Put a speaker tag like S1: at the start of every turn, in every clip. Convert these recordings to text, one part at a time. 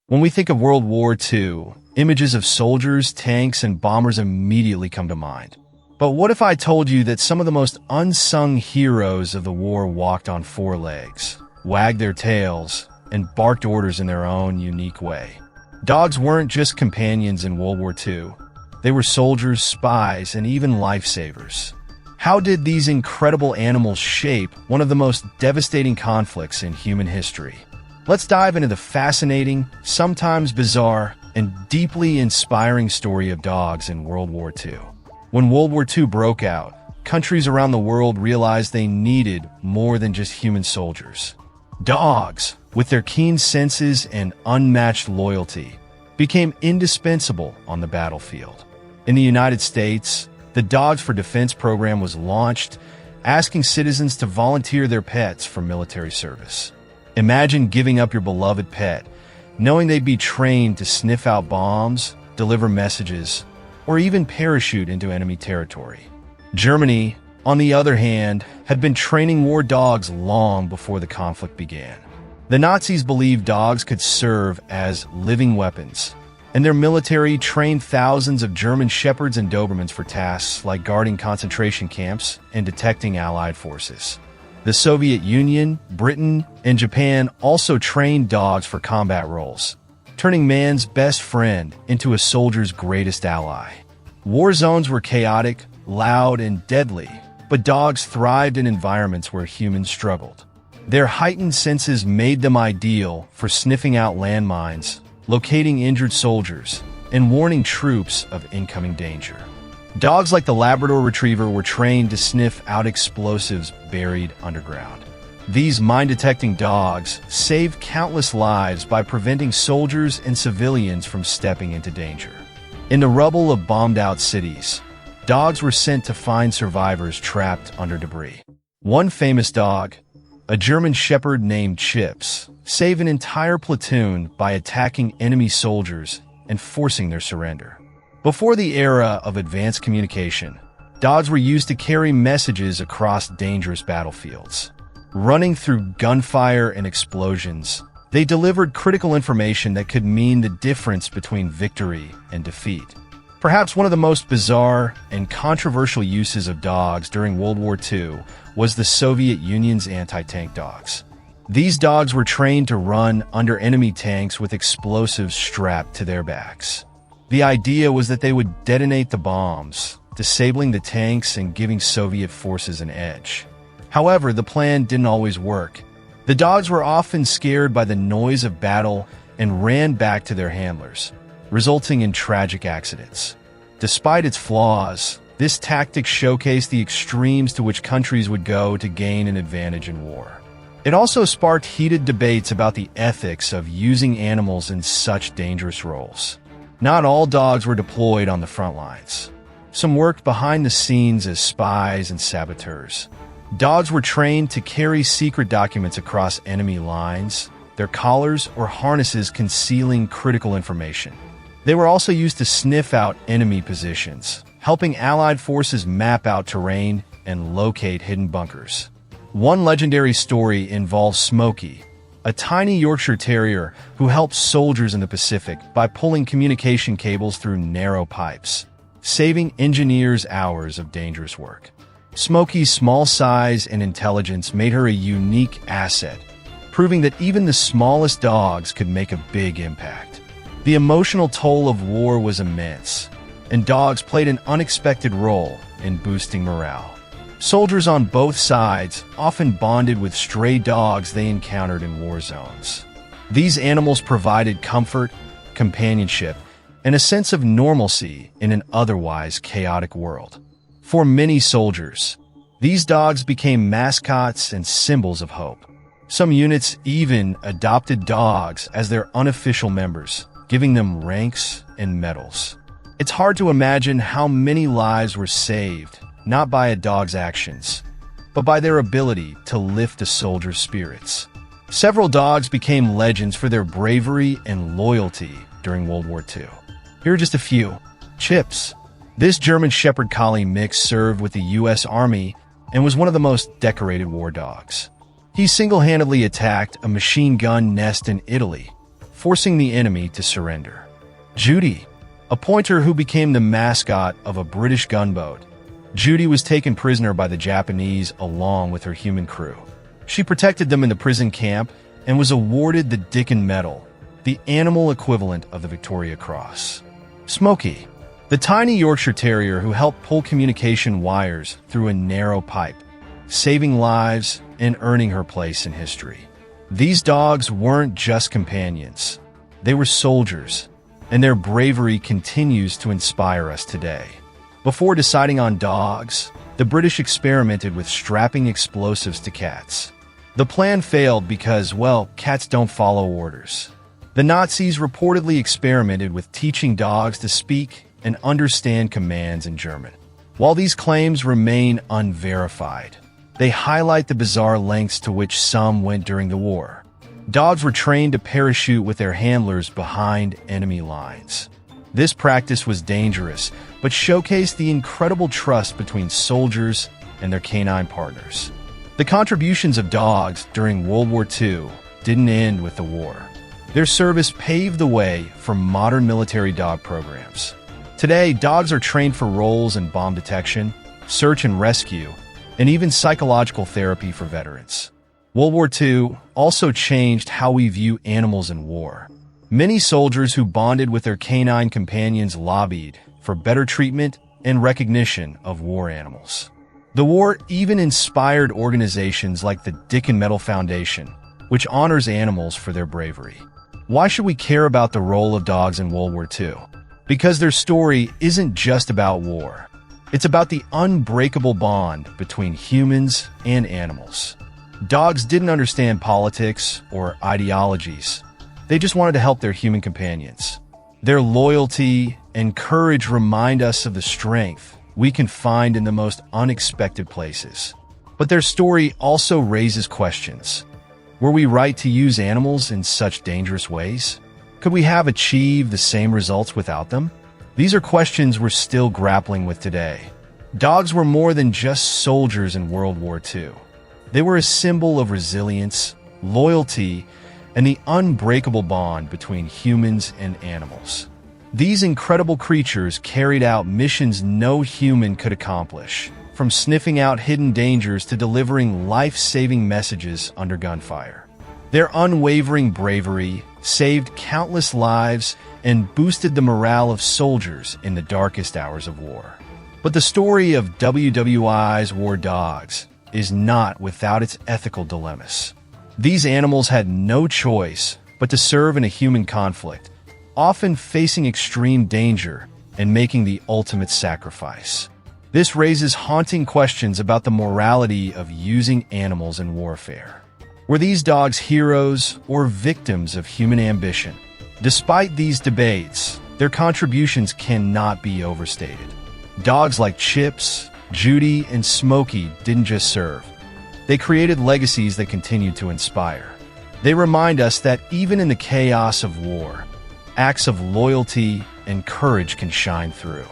S1: When we think of World War II, images of soldiers, tanks, and bombers immediately come to mind. But what if I told you that some of the most unsung heroes of the war walked on four legs, wagged their tails, and barked orders in their own unique way? Dogs weren't just companions in World War II. They were soldiers, spies, and even lifesavers. How did these incredible animals shape one of the most devastating conflicts in human history? Let's dive into the fascinating, sometimes bizarre, and deeply inspiring story of dogs in World War II. When World War II broke out, countries around the world realized they needed more than just human soldiers. Dogs, with their keen senses and unmatched loyalty, became indispensable on the battlefield. In the United States, the Dogs for Defense program was launched, asking citizens to volunteer their pets for military service. Imagine giving up your beloved pet, knowing they'd be trained to sniff out bombs, deliver messages, or even parachute into enemy territory. Germany, on the other hand, had been training war dogs long before the conflict began. The Nazis believed dogs could serve as living weapons, and their military trained thousands of German Shepherds and Dobermans for tasks like guarding concentration camps and detecting Allied forces. The Soviet Union, Britain, and Japan also trained dogs for combat roles, turning man's best friend into a soldier's greatest ally. War zones were chaotic, loud, and deadly, but dogs thrived in environments where humans struggled. Their heightened senses made them ideal for sniffing out landmines, locating injured soldiers, and warning troops of incoming danger. Dogs like the Labrador Retriever were trained to sniff out explosives buried underground. These mine-detecting dogs saved countless lives by preventing soldiers and civilians from stepping into danger. In the rubble of bombed-out cities, dogs were sent to find survivors trapped under debris. One famous dog, a German Shepherd named Chips, saved an entire platoon by attacking enemy soldiers and forcing their surrender. Before the era of advanced communication, dogs were used to carry messages across dangerous battlefields. Running through gunfire and explosions, they delivered critical information that could mean the difference between victory and defeat. Perhaps one of the most bizarre and controversial uses of dogs during World War II was the Soviet Union's anti-tank dogs. These dogs were trained to run under enemy tanks with explosives strapped to their backs. The idea was that they would detonate the bombs, disabling the tanks and giving Soviet forces an edge. However, the plan didn't always work. The dogs were often scared by the noise of battle and ran back to their handlers, resulting in tragic accidents. Despite its flaws, this tactic showcased the extremes to which countries would go to gain an advantage in war. It also sparked heated debates about the ethics of using animals in such dangerous roles. Not all dogs were deployed on the front lines. Some worked behind the scenes as spies and saboteurs. Dogs were trained to carry secret documents across enemy lines, their collars or harnesses concealing critical information. They were also used to sniff out enemy positions, helping Allied forces map out terrain and locate hidden bunkers. One legendary story involves Smoky, a tiny Yorkshire Terrier who helped soldiers in the Pacific by pulling communication cables through narrow pipes, saving engineers hours of dangerous work. Smoky's small size and intelligence made her a unique asset, proving that even the smallest dogs could make a big impact. The emotional toll of war was immense, and dogs played an unexpected role in boosting morale. Soldiers on both sides often bonded with stray dogs they encountered in war zones. These animals provided comfort, companionship, and a sense of normalcy in an otherwise chaotic world. For many soldiers, these dogs became mascots and symbols of hope. Some units even adopted dogs as their unofficial members, giving them ranks and medals. It's hard to imagine how many lives were saved, not by a dog's actions, but by their ability to lift a soldier's spirits. Several dogs became legends for their bravery and loyalty during World War II. Here are just a few. Chips. This German Shepherd Collie mix served with the U.S. Army and was one of the most decorated war dogs. He single-handedly attacked a machine gun nest in Italy, forcing the enemy to surrender. Judy, a pointer who became the mascot of a British gunboat. Judy was taken prisoner by the Japanese along with her human crew. She protected them in the prison camp and was awarded the Dickon Medal, the animal equivalent of the Victoria Cross. Smoky, the tiny Yorkshire Terrier who helped pull communication wires through a narrow pipe, saving lives and earning her place in history. These dogs weren't just companions. They were soldiers, and their bravery continues to inspire us today. Before deciding on dogs, the British experimented with strapping explosives to cats. The plan failed because, well, cats don't follow orders. The Nazis reportedly experimented with teaching dogs to speak and understand commands in German. While these claims remain unverified, they highlight the bizarre lengths to which some went during the war. Dogs were trained to parachute with their handlers behind enemy lines. This practice was dangerous, but showcased the incredible trust between soldiers and their canine partners. The contributions of dogs during World War II didn't end with the war. Their service paved the way for modern military dog programs. Today, dogs are trained for roles in bomb detection, search and rescue, and even psychological therapy for veterans. World War II also changed how we view animals in war. Many soldiers who bonded with their canine companions lobbied for better treatment and recognition of war animals. The war even inspired organizations like the Dickon Medal Foundation, which honors animals for their bravery. Why should we care about the role of dogs in World War II? Because their story isn't just about war. It's about the unbreakable bond between humans and animals. Dogs didn't understand politics or ideologies. They just wanted to help their human companions. Their loyalty and courage remind us of the strength we can find in the most unexpected places. But their story also raises questions. Were we right to use animals in such dangerous ways? Could we have achieved the same results without them? These are questions we're still grappling with today. Dogs were more than just soldiers in World War II. They were a symbol of resilience, loyalty, and the unbreakable bond between humans and animals. These incredible creatures carried out missions no human could accomplish, from sniffing out hidden dangers to delivering life-saving messages under gunfire. Their unwavering bravery saved countless lives and boosted the morale of soldiers in the darkest hours of war. But the story of WWII's war dogs is not without its ethical dilemmas. These animals had no choice but to serve in a human conflict, often facing extreme danger and making the ultimate sacrifice. This raises haunting questions about the morality of using animals in warfare. Were these dogs heroes or victims of human ambition? Despite these debates, their contributions cannot be overstated. Dogs like Chips, Judy, and Smoky didn't just serve. They created legacies that continue to inspire. They remind us that even in the chaos of war, acts of loyalty and courage can shine through.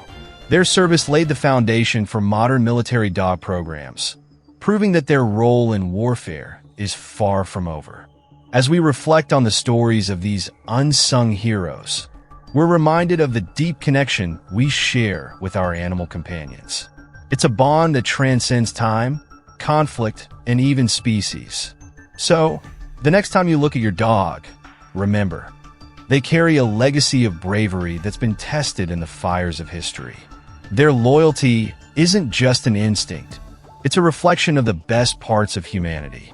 S1: Their service laid the foundation for modern military dog programs, proving that their role in warfare is far from over. As we reflect on the stories of these unsung heroes, we're reminded of the deep connection we share with our animal companions. It's a bond that transcends time, conflict, and even species. So, the next time you look at your dog, remember, they carry a legacy of bravery that's been tested in the fires of history. Their loyalty isn't just an instinct, it's a reflection of the best parts of humanity.